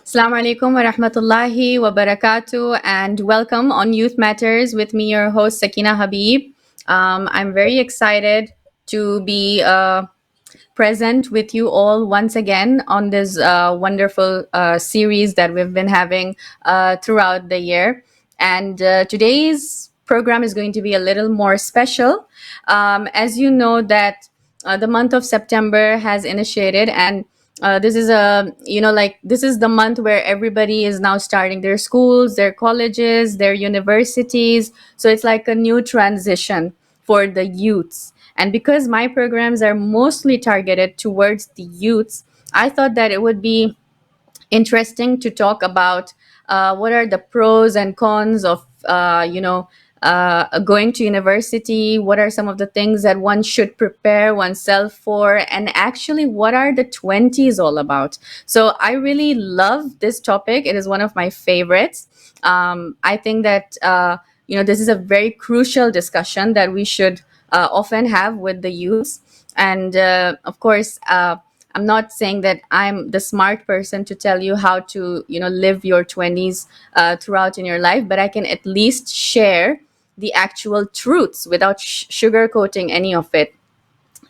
Assalamu alaikum wa rahmatullahi wa barakatuh, and welcome on Youth Matters with me, your host Sakina Habib. I'm very excited to be present with you all once again on this wonderful series that we've been having throughout the year. And today's program is going to be a little more special. As you know that the month of September has initiated, and this is a this is the month where everybody is now starting their schools, their colleges, their universities. So it's like a new transition for the youths. And because my programs are mostly targeted towards the youths, I thought that it would be interesting to talk about what are the pros and cons of going to university. What are some of the things that one should prepare oneself for, and actually what are the 20s all about? So I really love this topic. It is one of my favorites. I think that this is a very crucial discussion that we should often have with the youths. And of course, I'm not saying that I'm the smart person to tell you how to, live your 20s throughout in your life, but I can at least share the actual truths without sugarcoating any of it.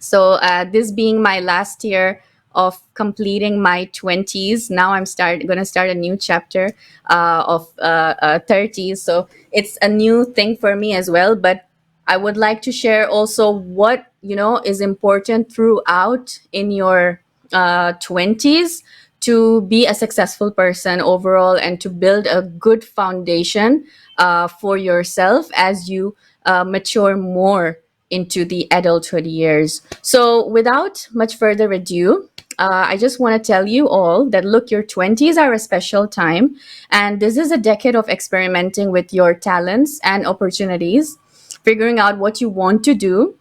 So this being my last year of completing my 20s, now I'm going to start a new chapter of 30s. So it's a new thing for me as well. But I would like to share also what is important throughout in your 20s to be a successful person overall, and to build a good foundation for yourself as you mature more into the adulthood years. So, without much further ado, I just want to tell you all that look, your 20s are a special time, and this is a decade of experimenting with your talents and opportunities, figuring out what you want to do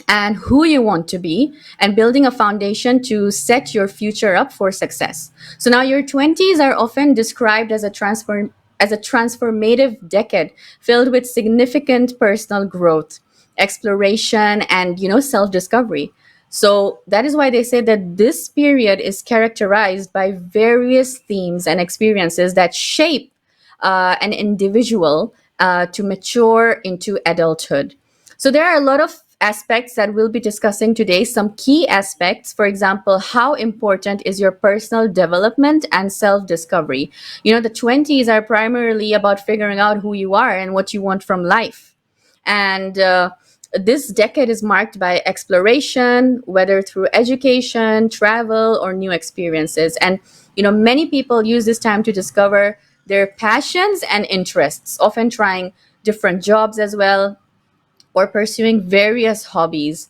and who you want to be, and building a foundation to set your future up for success. So now your 20s are often described as a transformative decade filled with significant personal growth, exploration, and self-discovery. So that is why they say that this period is characterized by various themes and experiences that shape an individual to mature into adulthood. So there are a lot of aspects that we'll be discussing today. Some key aspects, for example, how important is your personal development and self-discovery? The 20s are primarily about figuring out who you are and what you want from life. And this decade is marked by exploration, whether through education, travel, or new experiences. And many people use this time to discover their passions and interests, often trying different jobs as well, or pursuing various hobbies.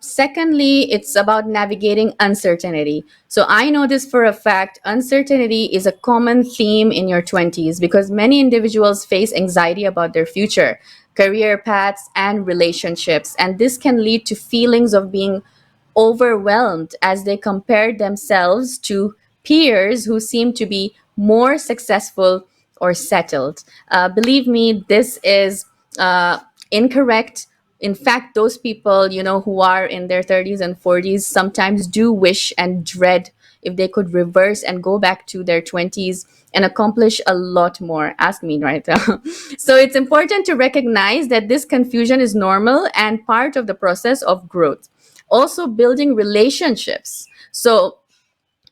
Secondly, it's about navigating uncertainty. So I know this for a fact. Uncertainty is a common theme in your 20s because many individuals face anxiety about their future, career paths, and relationships. And this can lead to feelings of being overwhelmed as they compare themselves to peers who seem to be more successful or settled. Believe me, this is incorrect. In fact, those people, who are in their 30s and 40s sometimes do wish and dread if they could reverse and go back to their 20s and accomplish a lot more. Ask me right now. So it's important to recognize that this confusion is normal and part of the process of growth. Also, building relationships. So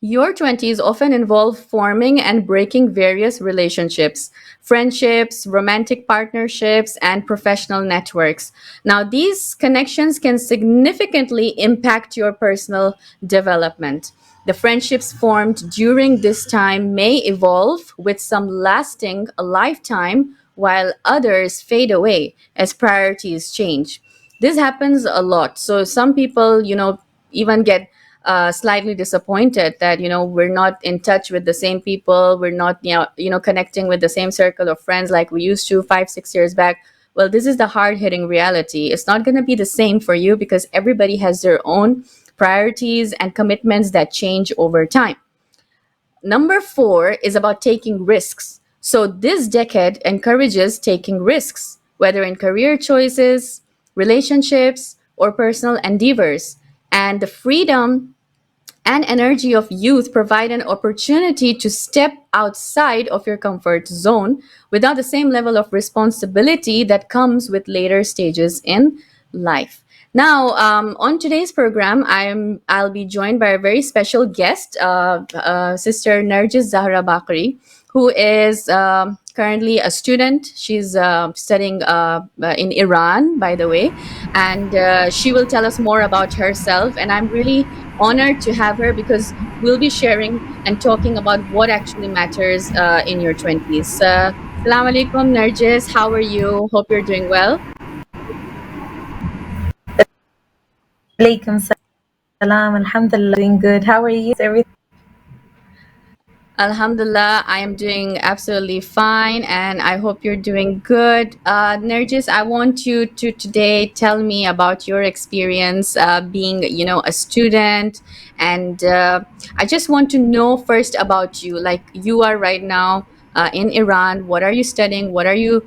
your 20s often involve forming and breaking various relationships, friendships, romantic partnerships, and professional networks. Now, these connections can significantly impact your personal development. The friendships formed during this time may evolve, with some lasting a lifetime, while others fade away as priorities change. This happens a lot. So, some people, even get slightly disappointed that we're not in touch with the same people, we're not connecting with the same circle of friends like we used to 5 6 years back. Well, this is the hard hitting reality. It's not going to be the same for you because everybody has their own priorities and commitments that change over time. Number 4 is about taking risks. So this decade encourages taking risks, whether in career choices, relationships, or personal endeavors. And the freedom and energy of youth provide an opportunity to step outside of your comfort zone without the same level of responsibility that comes with later stages in life. Now, on today's program, I'll be joined by a very special guest, Sister Narjis Zahra Bakri, who is currently a student. She's studying in Iran, by the way, and she will tell us more about herself. And I'm really honored to have her because we'll be sharing and talking about what actually matters in your 20s. Assalamu alaikum, Narjis. How are you? Hope you're doing well. Alaikum salam. Alhamdulillah. Doing good. How are you? Is everything? Alhamdulillah, I am doing absolutely fine, and I hope you're doing good. Nergis, I want you to today tell me about your experience being, a student, and I just want to know first about you. Like you are right now in Iran. What are you studying? What are you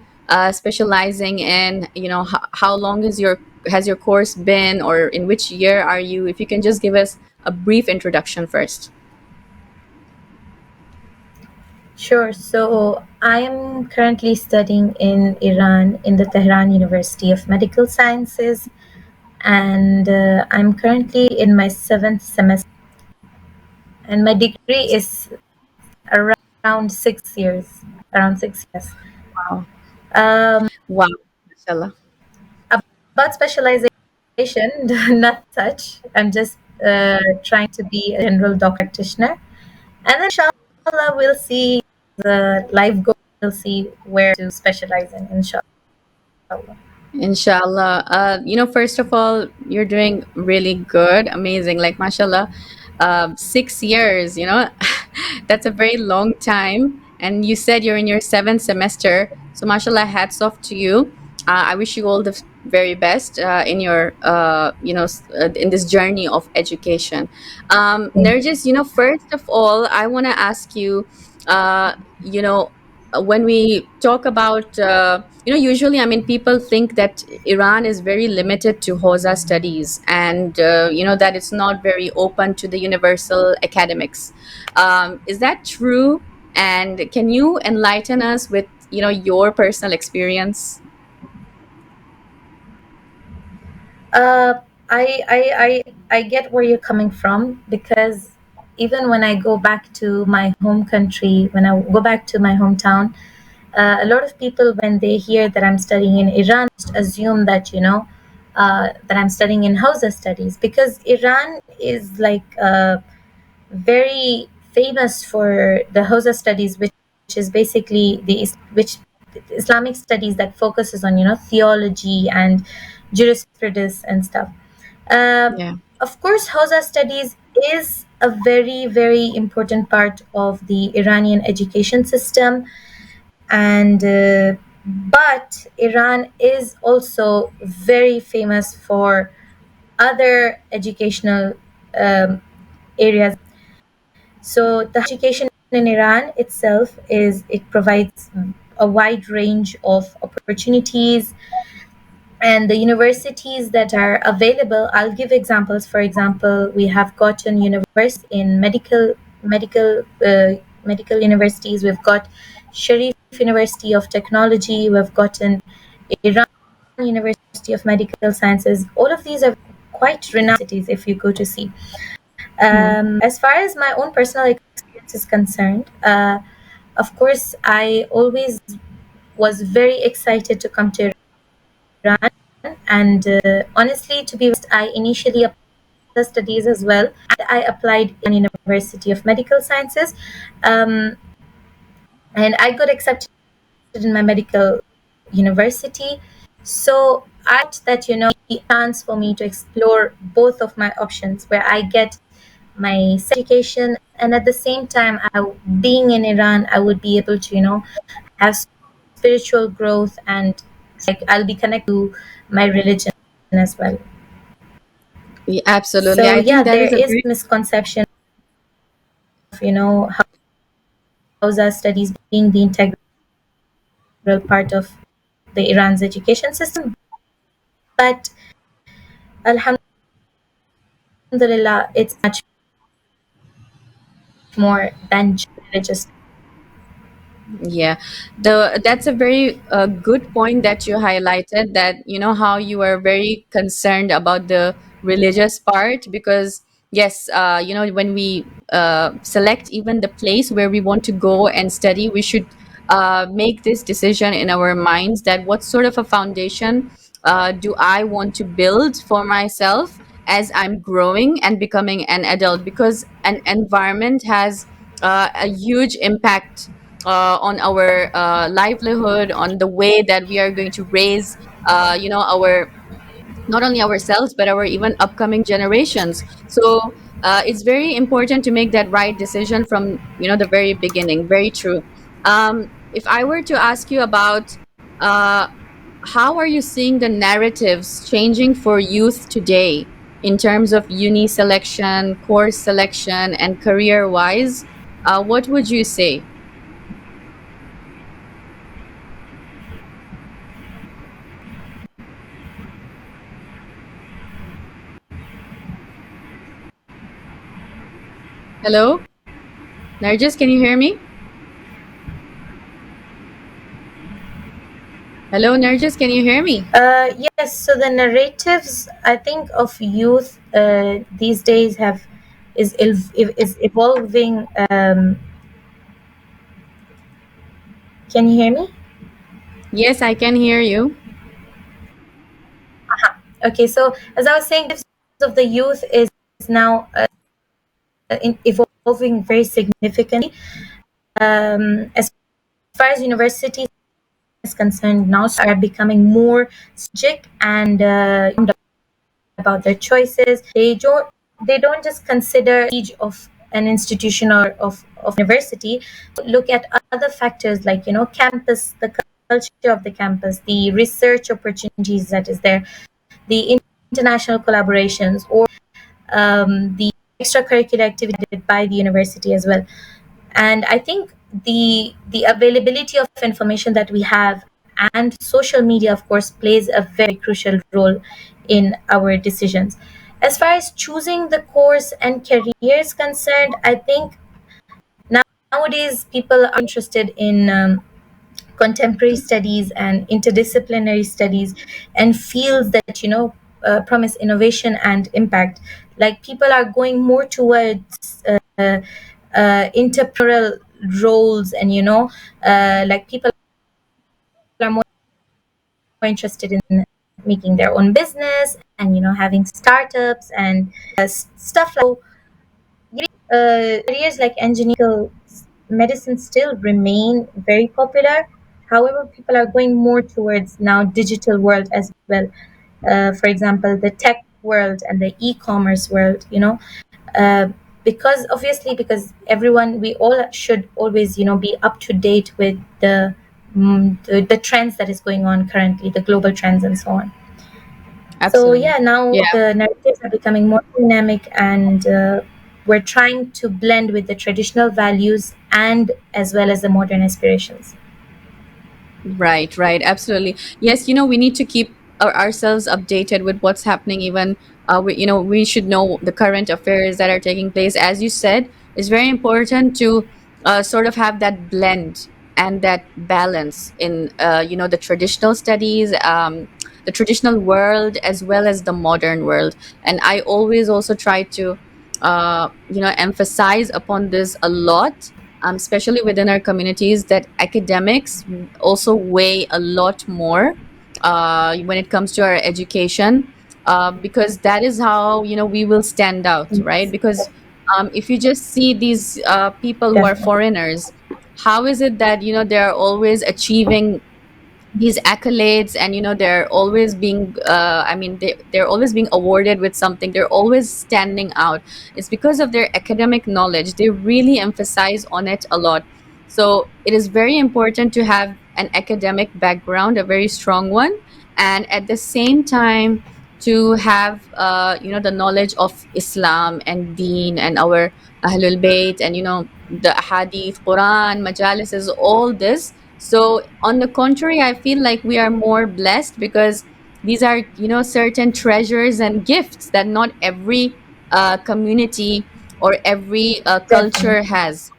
specializing in? How long is your course been, or in which year are you? If you can just give us a brief introduction first. Sure. So I am currently studying in Iran in the Tehran University of Medical Sciences, and I'm currently in my seventh semester, and my degree is around 6 years. Around 6 years. Wow. Um, Wow, mashallah. about specialization, not such. I'm just trying to be a general doctor practitioner. And then inshallah, we'll see the life goal. We'll see where to specialize in, inshallah. Inshallah. First of all, you're doing really good, amazing. Like, mashallah, 6 years, that's a very long time. And you said you're in your seventh semester. So, mashallah, hats off to you. I wish you all the very best in your, in this journey of education. Nergis, first of all, I want to ask you, when we talk about, usually, I mean, people think that Iran is very limited to Hausa studies, and that it's not very open to the universal academics. Is that true? And can you enlighten us with your personal experience? Uh, I get where you're coming from, because even when I go back to my home country, when I go back to my hometown, a lot of people, when they hear that I'm studying in Iran, just assume that that I'm studying in Hausa studies, because Iran is like very famous for the Hausa studies, which is basically which Islamic studies that focuses on theology and jurisprudence and stuff. Uh, Yeah. of course, Hausa studies is a very, very important part of the Iranian education system, and but Iran is also very famous for other educational um, areas. So the education in Iran itself it provides a wide range of opportunities, and the universities that are available. I'll give examples. For example, we have gotten universities in medical universities. We've got Sharif University of Technology. We've gotten Iran University of Medical Sciences. All of these are quite renowned cities if you go to see. Hmm. As far as my own personal experience is concerned, of course, I always was very excited to come to Iran. And honestly, to be honest, I initially applied for studies as well. And I applied in University of Medical Sciences, um, and I got accepted in my medical university. So I thought that a chance for me to explore both of my options, where I get my education, and at the same time, being in Iran, I would be able to have spiritual growth, and like I'll be connected to my religion as well. Yeah, absolutely. So I yeah, think that there is a is very misconception of Hausa studies being the integral part of the Iran's education system, but alhamdulillah, it's much more than just religious. Yeah, that's a very good point that you highlighted, that how you are very concerned about the religious part, because yes, when we select even the place where we want to go and study, we should make this decision in our minds, that what sort of a foundation do I want to build for myself as I'm growing and becoming an adult, because an environment has a huge impact on our livelihood, on the way that we are going to raise, our, not only ourselves but our even upcoming generations. So it's very important to make that right decision from the very beginning. Very true. If I were to ask you about uh, how are you seeing the narratives changing for youth today in terms of uni selection, course selection, and career wise, what would you say? Hello? Nargis, can you hear me? Hello, Nargis, can you hear me? Yes, so the narratives I think of youth these days have is evolving. Can you hear me? Yes, I can hear you. Okay, so as I was saying, the of the youth is now evolving very significantly. As far as universities is concerned, now are becoming more strategic and about their choices. They don't just consider age of an institution or of university. Look at other factors like campus, the culture of the campus, the research opportunities that is there, the international collaborations, or the extracurricular activity by the university as well. And I think the availability of information that we have, and social media of course plays a very crucial role in our decisions. As far as choosing the course and career is concerned, I think nowadays people are interested in contemporary studies and interdisciplinary studies and fields that promise innovation and impact. Like people are going more towards entrepreneurial roles, and like people are more interested in making their own business and having startups and stuff like careers like engineering, medicine still remain very popular. However, people are going more towards now digital world as well. For example, the tech world and the e-commerce world. Uh, because obviously, because everyone, we all should always be up to date with the trends that is going on currently, the global trends and so on. So Absolutely. yeah, now Yeah. the narratives are becoming more dynamic, and we're trying to blend with the traditional values and as well as the modern aspirations. Right, right, absolutely. Yes, we need to keep ourselves updated with what's happening. Even we should know the current affairs that are taking place. As you said, it's very important to sort of have that blend and that balance in the traditional studies, the traditional world, as well as the modern world. And I always also try to emphasize upon this a lot, especially within our communities, that academics also weigh a lot more when it comes to our education, because that is how we will stand out, right? Yes, Because if you just see these people who are definitely. foreigners, how is it that they're always achieving these accolades, and they're always being they're always being awarded with something, they're always standing out? It's because of their academic knowledge. They really emphasize on it a lot. So it is very important to have an academic background, a very strong one, and at the same time to have the knowledge of Islam and Deen and our Ahlul Bayt, and the Hadith, Quran, Majalis, is all this. So, on the contrary, I feel like we are more blessed, because these are, certain treasures and gifts that not every community or every culture Definitely. has.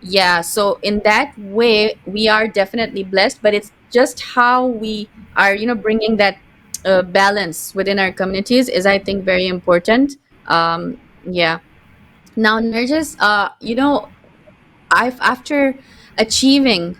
Yeah, so in that way we are definitely blessed, but it's just how we are, bringing that balance within our communities is, I think, very important. Yeah. Now, Nargis, I've after achieving,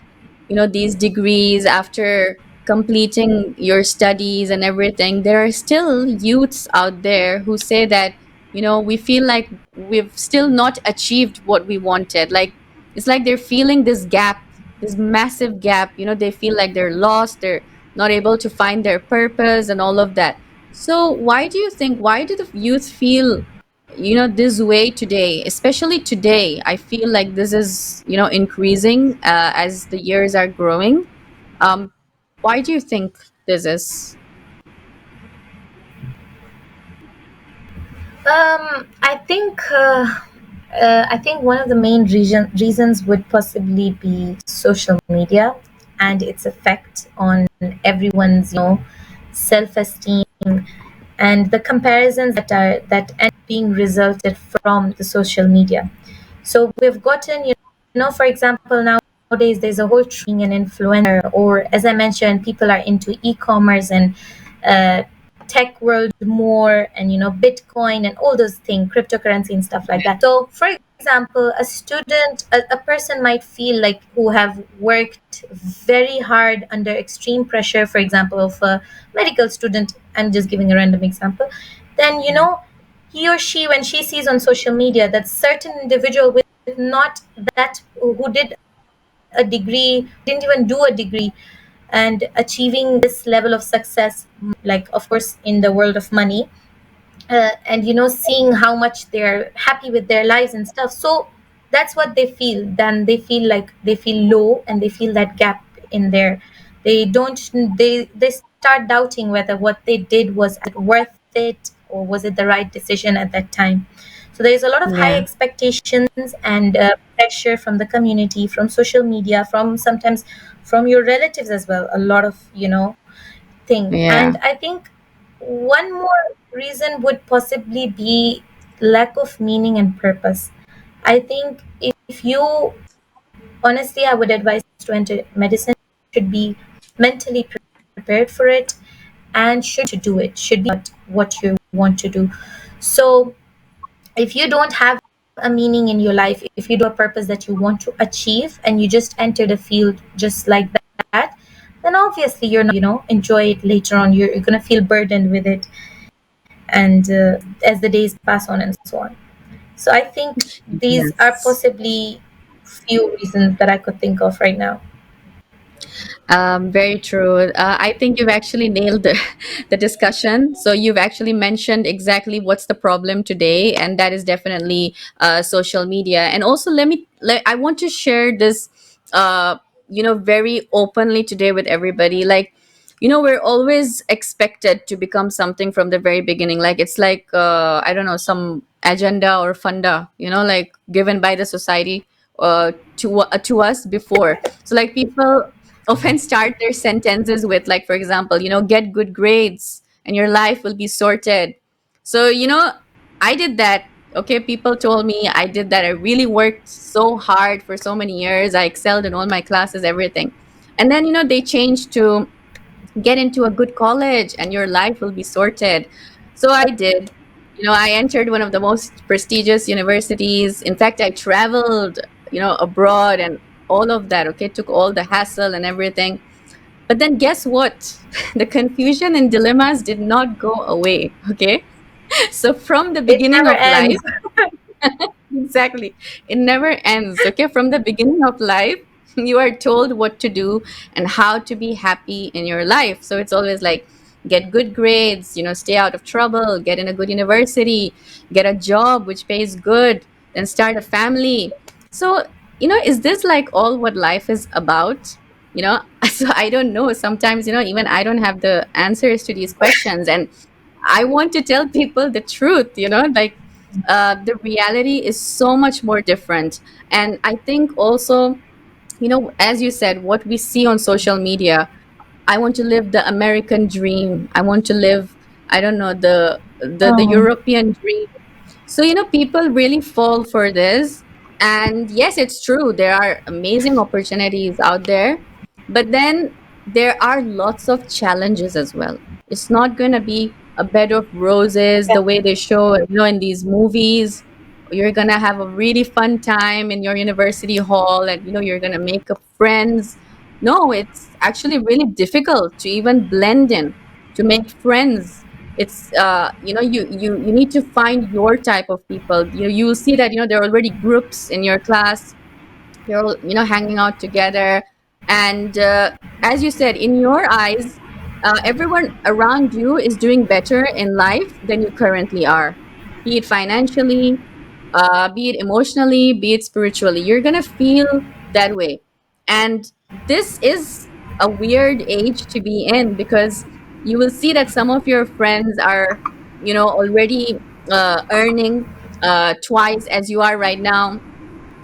these degrees, after completing your studies and everything, there are still youths out there who say that, we feel like we've still not achieved what we wanted. Like, it's like they're feeling this gap, this massive gap. They feel like they're lost, they're not able to find their purpose and all of that. So why do the youth feel, this way today, especially today? I feel like this is, increasing as the years are growing. Why do you think this is? I think one of the main reasons would possibly be social media and its effect on everyone's, self-esteem, and the comparisons that end up being resulted from the social media. So we've gotten, for example, nowadays there's a whole being an influencer, or as I mentioned, people are into e-commerce and uh, tech world more, and Bitcoin and all those things, cryptocurrency and stuff like that. So, for example, a person might feel like who have worked very hard under extreme pressure, for example, of a medical student. I'm just giving a random example. Then he or she, when she sees on social media that certain individual with not that who did a degree, didn't even do a degree, and achieving this level of success, like of course in the world of money, and seeing how much they're happy with their lives and stuff. So that's what they feel. Then they feel like they feel low, and they feel that gap in there. They don't they start doubting whether what they did was worth it, or was it the right decision at that time. So there's a lot of high Yeah, expectations and pressure from the community, from social media, from sometimes from your relatives as well, a lot of thing. yeah, And I think one more reason would possibly be lack of meaning and purpose. I think if you, honestly, I would advise to enter medicine, should be mentally prepared for it, and should to do it, should be what you want to do. So if you don't have a meaning in your life, if you do a purpose that you want to achieve, and you just enter the field just like that, then obviously you're not enjoy it later on. You're going to feel burdened with it, and as the days pass on and so on. So I think these are yes. possibly few reasons that I could think of right now. Very true. I think you've actually nailed the discussion. So you've actually mentioned exactly what's the problem today, and that is definitely social media. And also, I want to share this, very openly today with everybody. Like, we're always expected to become something from the very beginning. Like, it's like, I don't know, some agenda or funda, like given by the society to us before. So, like, people often start their sentences with, like, for example, get good grades and your life will be sorted. So, I did that. Okay, people told me I did that. I really worked so hard for so many years. I excelled in all my classes, everything. And then, they changed to get into a good college and your life will be sorted. So I did. I entered one of the most prestigious universities. In fact, I traveled, abroad and all of that. Okay, took all the hassle and everything. But then guess what? The confusion and dilemmas did not go away. Okay. So from the It beginning never of life, ends. exactly. It never ends. Okay. From the beginning of life, you are told what to do and how to be happy in your life. So it's always like, get good grades, stay out of trouble, get in a good university, get a job which pays good, then start a family. So, is this like all what life is about? So I don't know. Sometimes, even I don't have the answers to these questions. And I want to tell people the truth, like, the reality is so much more different. And I think also, as you said, what we see on social media, I want to live the American dream. I want to live, I don't know, the Oh, European dream. So, people really fall for this. And yes, it's true. There are amazing opportunities out there. But then there are lots of challenges as well. It's not going to be a bed of roses the way they show, in these movies. You're going to have a really fun time in your university hall and, you're going to make up friends. No, it's actually really difficult to even blend in, to make friends. It's you need to find your type of people. You'll see that there are already groups in your class. You're all hanging out together. And as you said, in your eyes, everyone around you is doing better in life than you currently are, be it financially, be it emotionally, be it spiritually. You're gonna feel that way. And this is a weird age to be in, because you will see that some of your friends are already earning twice as you are right now.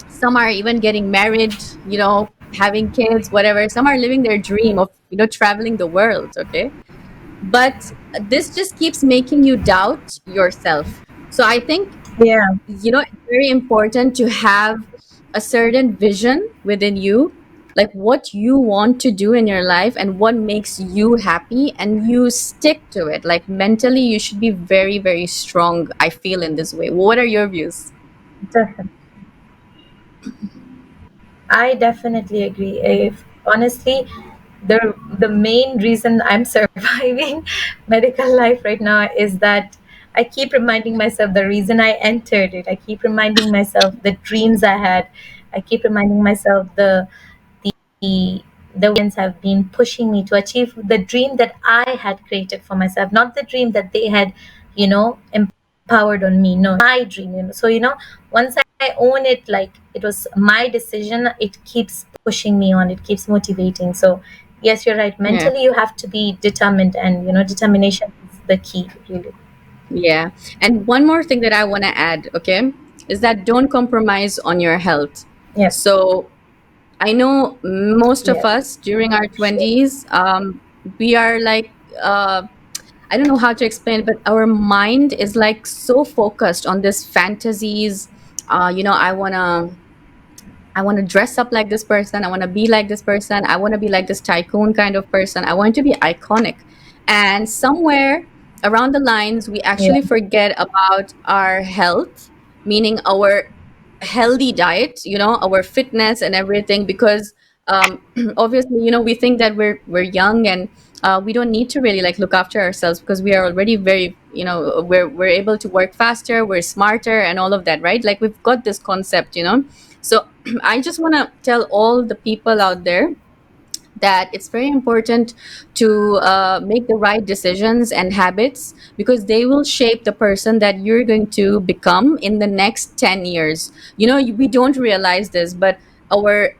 Some are even getting married, having kids, whatever. Some are living their dream of traveling the world. Okay, but this just keeps making you doubt yourself. So I think Yeah, it's very important to have a certain vision within you, like what you want to do in your life and what makes you happy, and you stick to it. Like mentally you should be very, very strong, I feel, in this way. What are your views? definitely. I definitely agree. If honestly, the main reason I'm surviving medical life right now is that I keep reminding myself the reason I entered it. I keep reminding myself the dreams I had. I keep reminding myself the the ones have been pushing me to achieve the dream that I had created for myself, not the dream that they had, empowered on me. No, my dream. So once I own it, like it was my decision, it keeps pushing me on. It keeps motivating. So yes, you're right. Yeah. Mentally, you have to be determined, and determination is the key, really. Yeah. And one more thing that I want to add, okay, is that don't compromise on your health. Yes, So I know most of yes, us during our sure. 20s, we are like, I don't know how to explain it, but our mind is like so focused on this fantasies. I want to dress up like this person. I want to be like this person. I want to be like this tycoon kind of person. I want to be iconic. And somewhere around the lines, we Yeah, actually forget about our health, meaning our healthy diet, our fitness and everything, because obviously, we think that we're young, and we don't need to really like look after ourselves because we are already very, we're able to work faster, we're smarter, and all of that, right? Like we've got this concept. So I just want to tell all the people out there that it's very important to make the right decisions and habits, because they will shape the person that you're going to become in the next 10 years. We don't realize this, but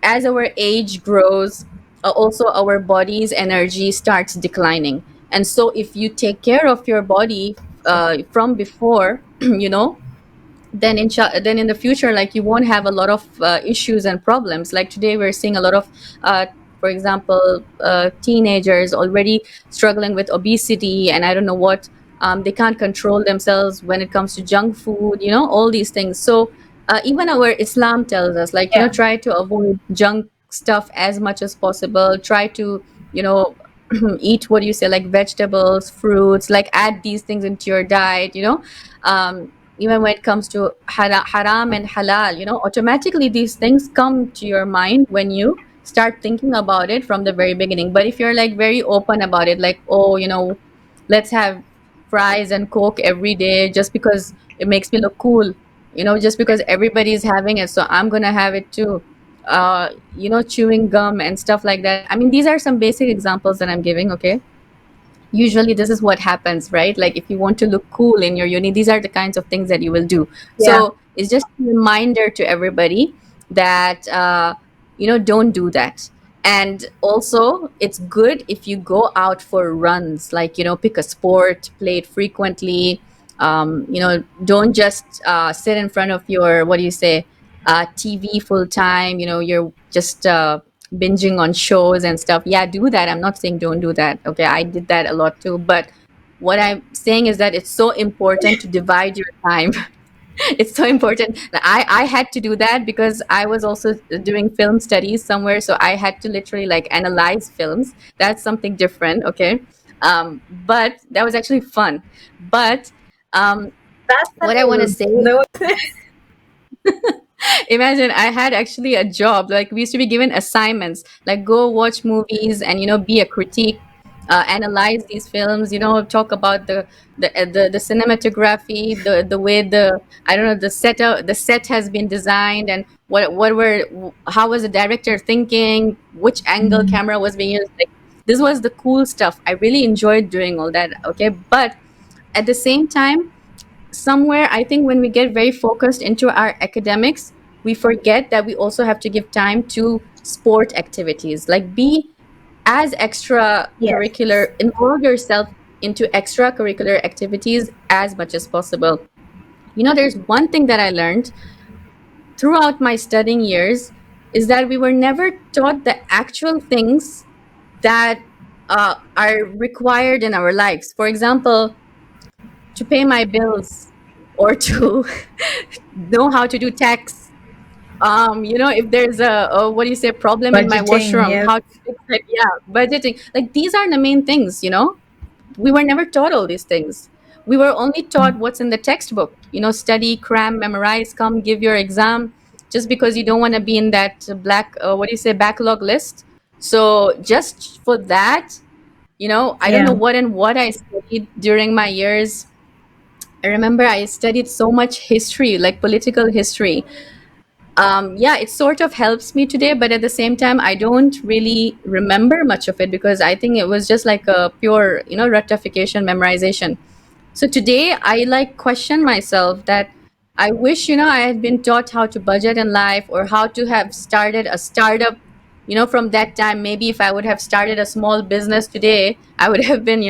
as our age grows, also our body's energy starts declining. And so if you take care of your body from before, then in the future, like, you won't have a lot of issues and problems. Like today we're seeing a lot of for example, teenagers already struggling with obesity, and I don't know what. They can't control themselves when it comes to junk food, all these things. So even our Islam tells us, like, yeah, try to avoid junk stuff as much as possible. Try to, you know eat, what do you say, like vegetables, fruits, like add these things into your diet. Even when it comes to haram and halal, automatically these things come to your mind when you start thinking about it from the very beginning. But if you're like very open about it, like, oh, let's have fries and coke every day just because it makes me look cool, just because everybody's having it, so I'm gonna have it too. Chewing gum and stuff like that. I mean, these are some basic examples that I'm giving, okay? Usually this is what happens, right? Like if you want to look cool in your uni, these are the kinds of things that you will do. yeah, So it's just a reminder to everybody that don't do that. And also it's good if you go out for runs, like, pick a sport, play it frequently. Don't just sit in front of your, what do you say, TV full time. You're just binging on shows and stuff. Yeah, do that. I'm not saying don't do that. Okay, I did that a lot too. But what I'm saying is that it's so important to divide your time. It's so important. I had to do that because I was also doing film studies somewhere, so I had to literally like analyze films. That's something different, okay? But that was actually fun. But um, That's a what I want to news. say, No. imagine I had actually a job. Like we used to be given assignments, like go watch movies and be a critique, analyze these films. Talk about the cinematography, the way the I don't know the set has been designed, and how was the director thinking, which angle camera was being used. Like this was the cool stuff. I really enjoyed doing all that. Okay, but at the same time, somewhere I think when we get very focused into our academics, we forget that we also have to give time to sport activities, like be as Yes. extracurricular, involve yourself into extracurricular activities as much as possible. There's one thing that I learned throughout my studying years is that we were never taught the actual things that are required in our lives. For example, to pay my bills, or to know how to do tax. If there's a what do you say, problem in my Budgeting, washroom, yes. how to fix it. Yeah, budgeting. Like these are the main things. We were never taught all these things. We were only taught what's in the textbook. Study, cram, memorize, come give your exam, just because you don't want to be in that black what do you say, backlog list. So just for that, I don't know Yeah. what I studied during my years. I remember I studied so much history, like political history. Yeah, it sort of helps me today, but at the same time, I don't really remember much of it because I think it was just like a pure, ratification, memorization. So today I like question myself that I wish, I had been taught how to budget in life, or how to have started a startup, from that time. Maybe if I would have started a small business today, I would have been,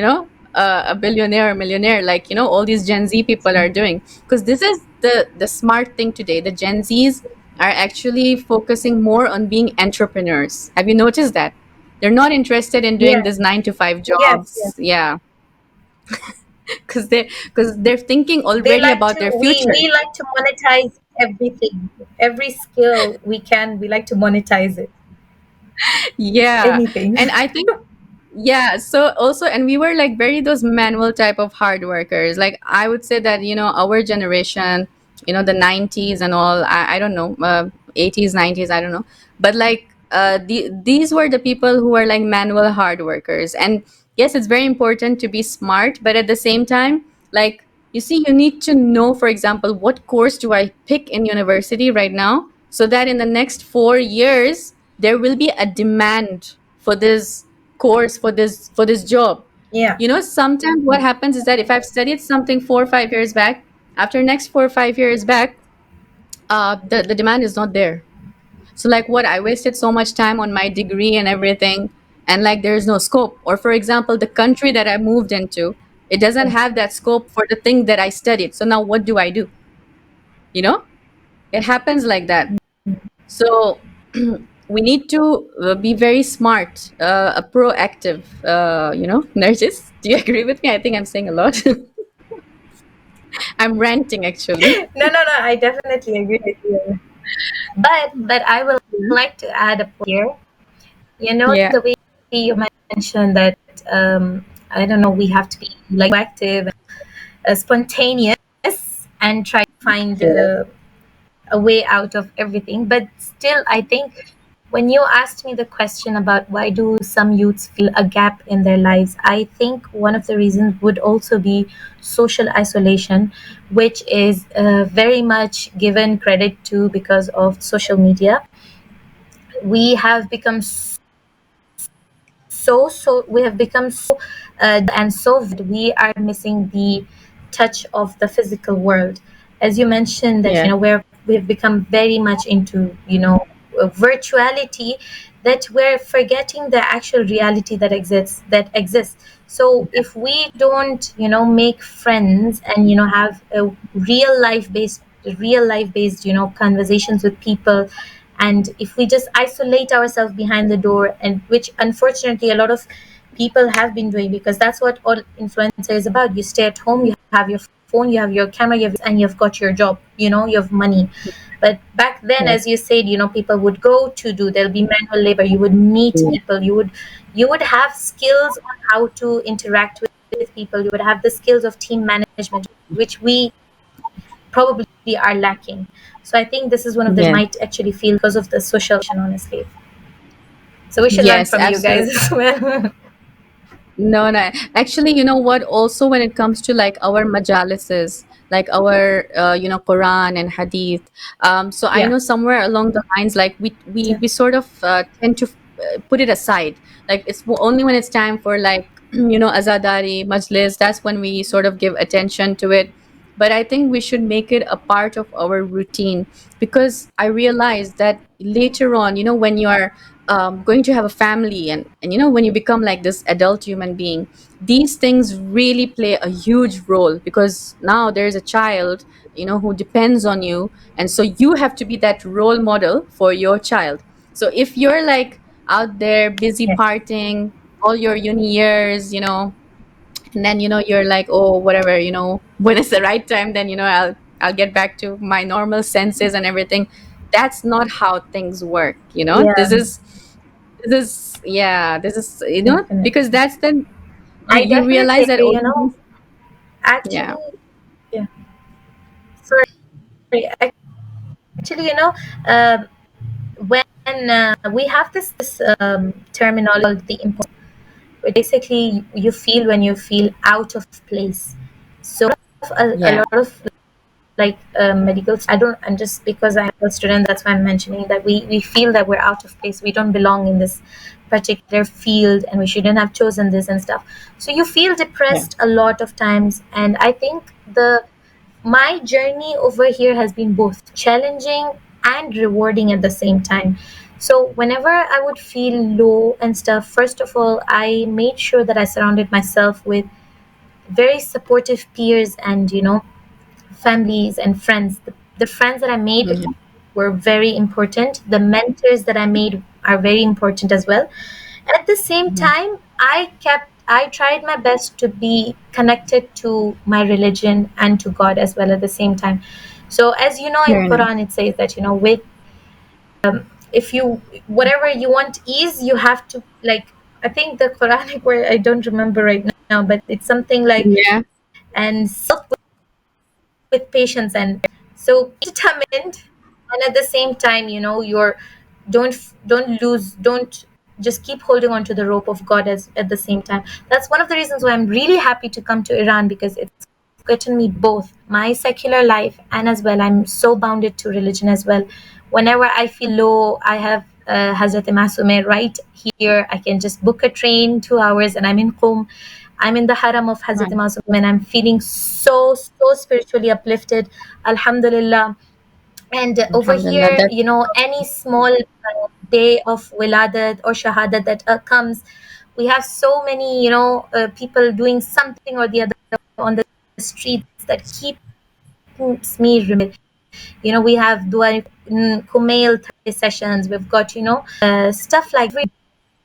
a billionaire, millionaire, like, all these Gen Z people are doing. Because this is the smart thing today. The Gen Zs are actually focusing more on being entrepreneurs. Have you noticed that? They're not interested in doing Yes. this 9 to 5 Yes. Yes. jobs. Yeah, because they're thinking They already like about to. their future. We like to monetize everything. Every skill we can. We like to monetize it. Yeah, Anything. and I think, yeah, so also, and we were like very those manual type of hard workers. Like I would say that our generation, the 90s and all, I don't know, 80s, 90s, I don't know, but like these were the people who were like manual hard workers. And yes, it's very important to be smart, but at the same time, like, you see, you need to know, for example, what course do I pick in university right now, so that in the next 4 years there will be a demand for this course, for this job. Yeah. Sometimes what happens is that if I've studied something 4 or 5 years back, after next 4 or 5 years back, the demand is not there. So like, what, I wasted so much time on my degree and everything, and like there's no scope. Or for example, the country that I moved into, it doesn't have that scope for the thing that I studied. So now what do I do? you know it happens like that. So we need to be very smart, a proactive, nurses. Do you agree with me? I think I'm saying a lot. I'm ranting actually. No, no, no. I definitely agree with you. But I would like to add a point here. Yeah. The way you mentioned that, I don't know, we have to be like proactive, spontaneous, and try to find Yeah. a way out of everything. But still, I think when you asked me the question about why do some youths feel a gap in their lives, I think one of the reasons would also be social isolation, which is very much given credit to because of social media. We have become we have become so and so we are missing the touch of the physical world, as you mentioned that Yeah. we've become very much into virtuality, that we're forgetting the actual reality that exists. So if we don't make friends and have a real life based conversations with people, and if we just isolate ourselves behind the door, and which unfortunately a lot of people have been doing, because that's what all influencer is about. You stay at home, you have your phone, you have your camera, you have and you've got your job, you have money. But back then, Yes. as you said, people would go to do, there'll be manual labor, you would meet Yeah. people, you would have skills on how to interact with people, you would have the skills of team management, which we probably are lacking. So I think this is one of the Yes. might actually feel because of the social, honestly. So we should learn Yes, from you guys absolutely. as well. No, no. Actually, you know what? Also, when it comes to like our majalises, like our Quran and Hadith. So I Yeah, know somewhere along the lines, like yeah, we sort of tend to put it aside. Like it's only when it's time for like azadari majlis. That's when we sort of give attention to it. But I think we should make it a part of our routine, because I realize that later on, when you are going to have a family, and when you become like this adult human being, these things really play a huge role, because now there's a child who depends on you, and so you have to be that role model for your child. So if you're like out there busy yeah, partying all your uni years, and then you're like, oh, whatever, when it's the right time, then I'll get back to my normal senses and everything. That's not how things work. yeah, This is yeah, this is because definitely. that's then I you definitely realize that, agree. oh, yeah. Actually, sorry, actually, um, when we have this terminology, the imposter, where basically you feel when you feel out of place. So a Yeah. lot of like medical, I don't, and just because I'm a student, that's why I'm mentioning that we feel that we're out of place, we don't belong in this particular field, and we shouldn't have chosen this and stuff. So you feel Yeah. depressed a lot of times, and I think the my journey over here has been both challenging and rewarding at the same time. So whenever I would feel low and stuff, first of all, I made sure that I surrounded myself with very supportive peers and families and friends. The friends that I made Mhm. were very important. The mentors that I made are very important as well. At the same Mhm. time, I tried my best to be connected to my religion and to God as well at the same time. So as you know, in Very nice. Quran it says that with if you whatever you want ease, you have to, like, I think the Quranic word, I don't remember right now, but it's something like, Yeah. and with patience, and so be determined, and at the same time, you're don't lose, don't just keep holding on to the rope of God as at the same time. That's one of the reasons why I'm really happy to come to Iran, because it's gotten me both my secular life, and as well I'm so bounded to religion as well. Whenever I feel low, I have Hazrat Masume right here. I can just book a train 2 hours and I'm in Qom. I'm in the haram of Hazrat Right. Masum, and I'm feeling so spiritually uplifted. Alhamdulillah. And over Alhamdulillah. here, That's any small day of wiladat or shahadat that comes, we have so many, people doing something or the other on the streets that keeps me reminded. We have dua kumail sessions. We've got, stuff like every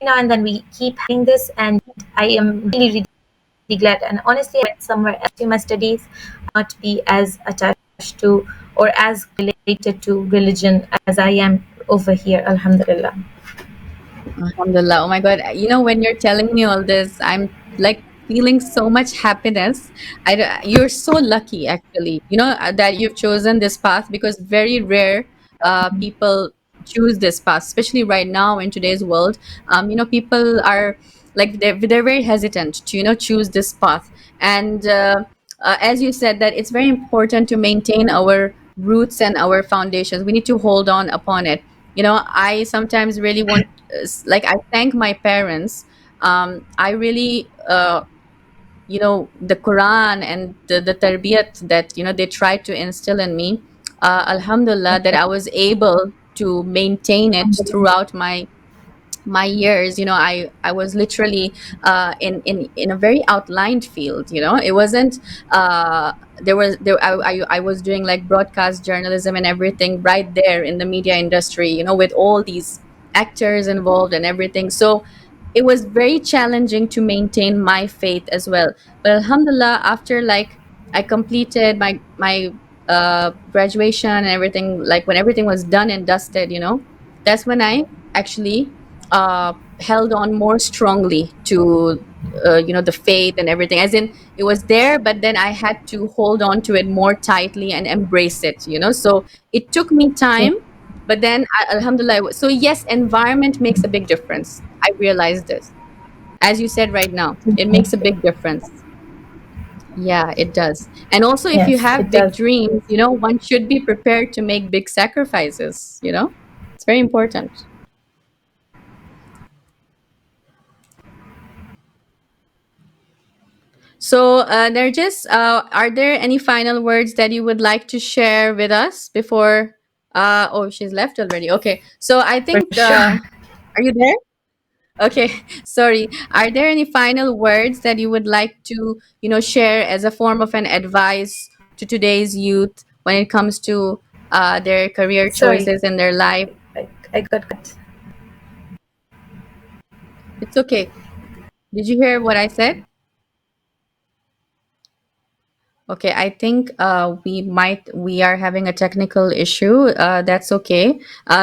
now and then we keep having this, and I am really glad. And honestly, I went somewhere else to my studies, not be as attached to or as related to religion as I am over here. Alhamdulillah. Alhamdulillah. Oh my God. When you're telling me all this, I'm like feeling so much happiness. You're so lucky, actually, that you've chosen this path, because very rare people choose this path, especially right now in today's world. People are like, they're very hesitant to, choose this path. And as you said, that it's very important to maintain our roots and our foundations. We need to hold on upon it. I sometimes really want, like, I thank my parents. I really the Quran and the tarbiyat that they tried to instill in me, alhamdulillah, that I was able to maintain it throughout my years. I was literally in a very outlined field. It wasn't I was doing like broadcast journalism and everything right there in the media industry, with all these actors involved and everything. So it was very challenging to maintain my faith as well. But alhamdulillah, after like I completed my graduation and everything. Like when everything was done and dusted, that's when I actually held on more strongly to the faith and everything. As in, it was there, but then I had to hold on to it more tightly and embrace it. So it took me Okay. time, but then Alhamdulillah. So yes, environment makes a big difference. I realized this, as you said right now. It makes a Okay. big difference. Yeah, it does. And also, if you Yes, have it big does. dreams, one should be prepared to make big sacrifices. It's very important. So, Nargis, are there any final words that you would like to share with us before? Oh, she's left already. Okay. So, I For think, sure. are you there? Okay, sorry. Are there any final words that you would like to, share as a form of an advice to today's youth when it comes to their career Sorry, choices in their life? I got cut. It's okay. Did you hear what I said? Okay, I think we are having a technical issue. That's okay.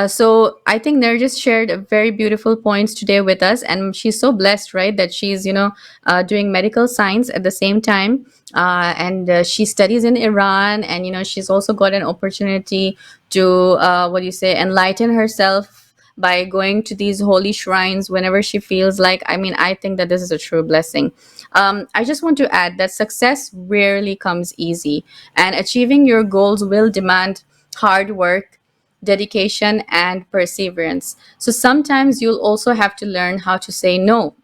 So I think Nergis shared a very beautiful points today with us, and she's so blessed, right, that she's doing medical science at the same time, and she studies in Iran, and she's also got an opportunity to what do you say, enlighten herself by going to these holy shrines whenever she feels like. I mean, I think that this is a true blessing. I just want to add that success rarely comes easy, and achieving your goals will demand hard work, dedication, and perseverance. So sometimes you'll also have to learn how to say no.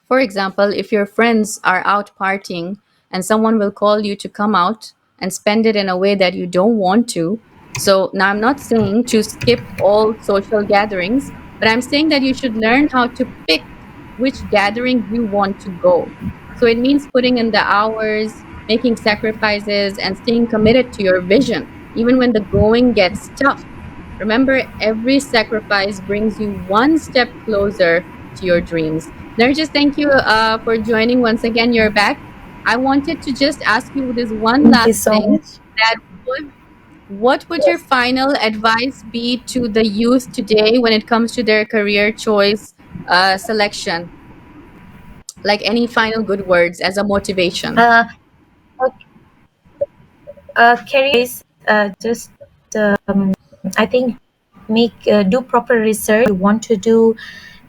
For example, if your friends are out partying and someone will call you to come out and spend it in a way that you don't want to. So now I'm not saying to skip all social gatherings, but I'm saying that you should learn how to pick which gatherings you want to go. So it means putting in the hours, making sacrifices, and staying committed to your vision, even when the going gets tough. Remember, every sacrifice brings you one step closer to your dreams. Narjis, thank you for joining once again. You're back. I wanted to just ask you this one Thank you last so thing, much. that what would your Yes. final advice be to the youth today when it comes to their career choice selection? Like any final good words as a motivation? Uh, okay. Careers, just um, I think make do proper research you want to do,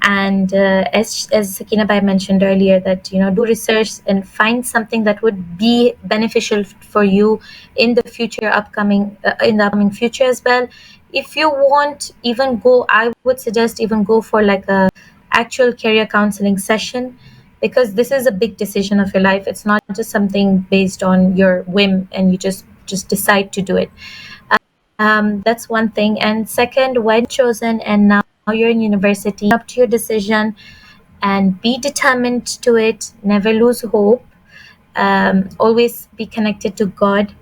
and as Sakina Bai mentioned earlier, that do research and find something that would be beneficial for you in the future upcoming in the upcoming future as well. If you want, even go, I would suggest even go for like a actual career counseling session, because this is a big decision of your life. It's not just something based on your whim and you just decide to do it. That's one thing. And second, when chosen and now you're in university, up to your decision and be determined to it. Never lose hope. Always be connected to God.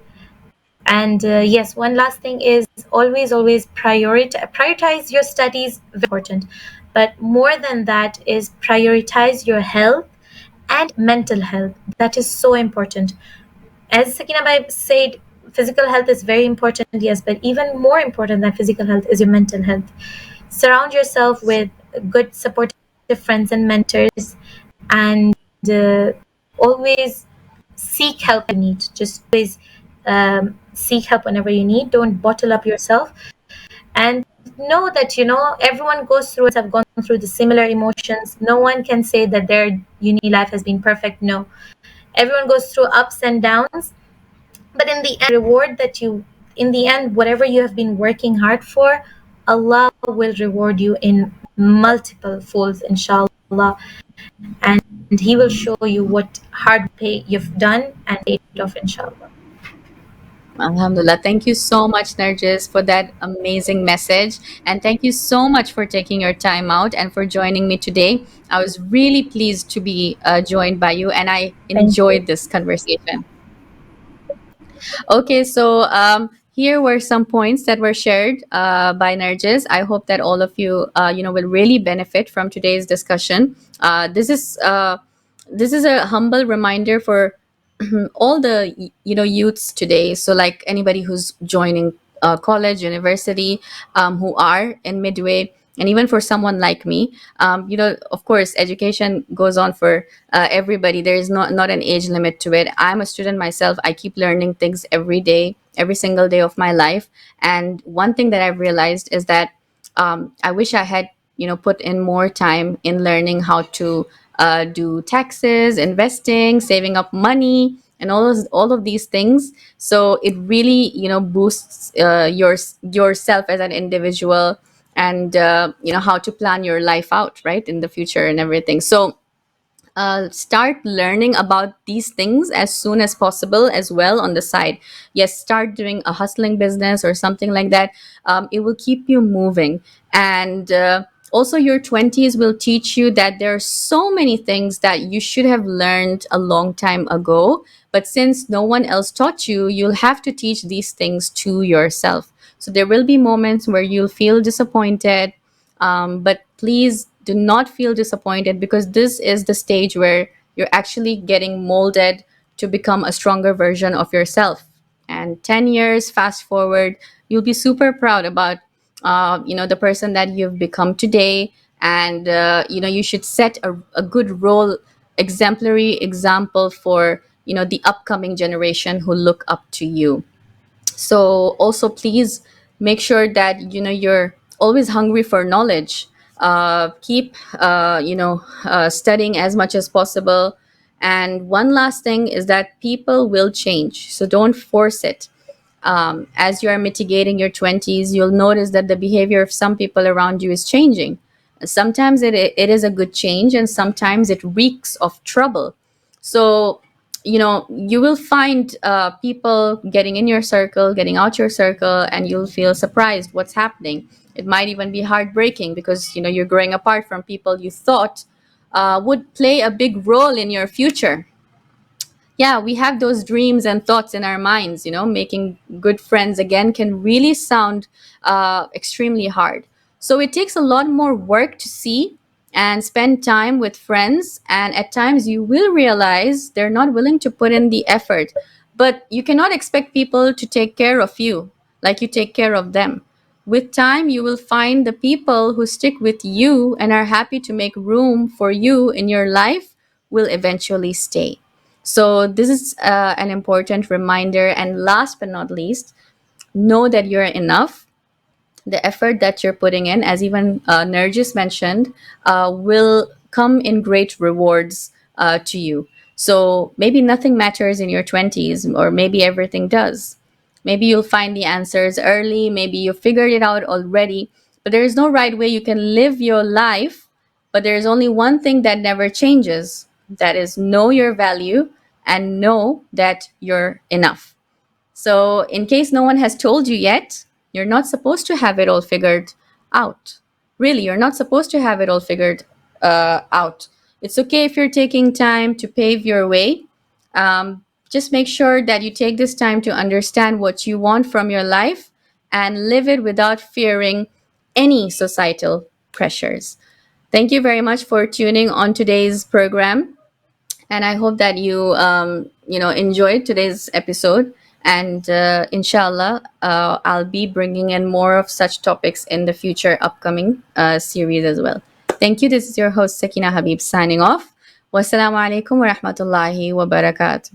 And yes, one last thing is always prioritize your studies. Very important. But more than that is prioritize your health and mental health. That is so important. As Sakina Bai said, physical health is very important, yes, but even more important than physical health is your mental health. Surround yourself with good, supportive friends and mentors, and uh, always seek help you need. Just always seek help whenever you need. Don't bottle up yourself, and know that everyone goes through it. Have gone through the similar emotions. No one can say that their uni life has been perfect. No, everyone goes through ups and downs, but in the end, reward that you in the end, whatever you have been working hard for, Allah will reward you in multiple folds, inshallah, and He will show you what hard pay you've done and pay it off, inshallah. Alhamdulillah. Thank you so much, Narjis, for that amazing message. And thank you so much for taking your time out and for joining me today. I was really pleased to be joined by you, and I Thank you. enjoyed this conversation. Okay, so here were some points that were shared by Narjis. I hope that all of you, will really benefit from today's discussion. This is a humble reminder for all the youths today, so like anybody who's joining college, university, who are in midway, and even for someone like me, of course education goes on for everybody. There is not an age limit to it. I'm a student myself. I keep learning things every day, every single day of my life. And one thing that I've realized is that I wish I had put in more time in learning how to do taxes, investing, saving up money, and all of these things. So it really boosts yourself as an individual, and how to plan your life out right in the future and everything. So start learning about these things as soon as possible as well on the side. Yes, start doing a hustling business or something like that. It will keep you moving. And also your 20s will teach you that there are so many things that you should have learned a long time ago, but since no one else taught you, you'll have to teach these things to yourself. So there will be moments where you'll feel disappointed, but please do not feel disappointed, because this is the stage where you're actually getting molded to become a stronger version of yourself. And 10 years fast forward, you'll be super proud about the person that you've become today. And you should set a good role, exemplary example for the upcoming generation who look up to you. So also please make sure that you're always hungry for knowledge. Keep studying as much as possible. And one last thing is that people will change, so don't force it. As you are mitigating your 20s, you'll notice that the behavior of some people around you is changing. Sometimes it is a good change, and sometimes it reeks of trouble. So you will find people getting in your circle, getting out your circle, and you'll feel surprised what's happening. It might even be heartbreaking, because you're growing apart from people you thought would play a big role in your future. Yeah, we have those dreams and thoughts in our minds. Making good friends again can really sound extremely hard. So it takes a lot more work to see and spend time with friends, and at times you will realize they're not willing to put in the effort. But you cannot expect people to take care of you like you take care of them. With time, you will find the people who stick with you and are happy to make room for you in your life will eventually stay. So, this is an important reminder. And last but not least, know that you're enough. The effort that you're putting in, as even Nergis mentioned, will come in great rewards to you. So, maybe nothing matters in your 20s, or maybe everything does. Maybe you'll find the answers early, maybe you figured it out already, but there is no right way you can live your life. But there is only one thing that never changes, that is, know your value and know that you're enough. So, in case no one has told you yet, you're not supposed to have it all figured out. Really, you're not supposed to have it all figured out. It's okay if you're taking time to pave your way. Just make sure that you take this time to understand what you want from your life and live it without fearing any societal pressures. Thank you very much for tuning on today's program, and I hope that you enjoyed today's episode. And inshallah, I'll be bringing in more of such topics in the future upcoming series as well. Thank you. This is your host Sakina Habib signing off. Wassalamu alaikum wa rahmatullahi wa barakatuh.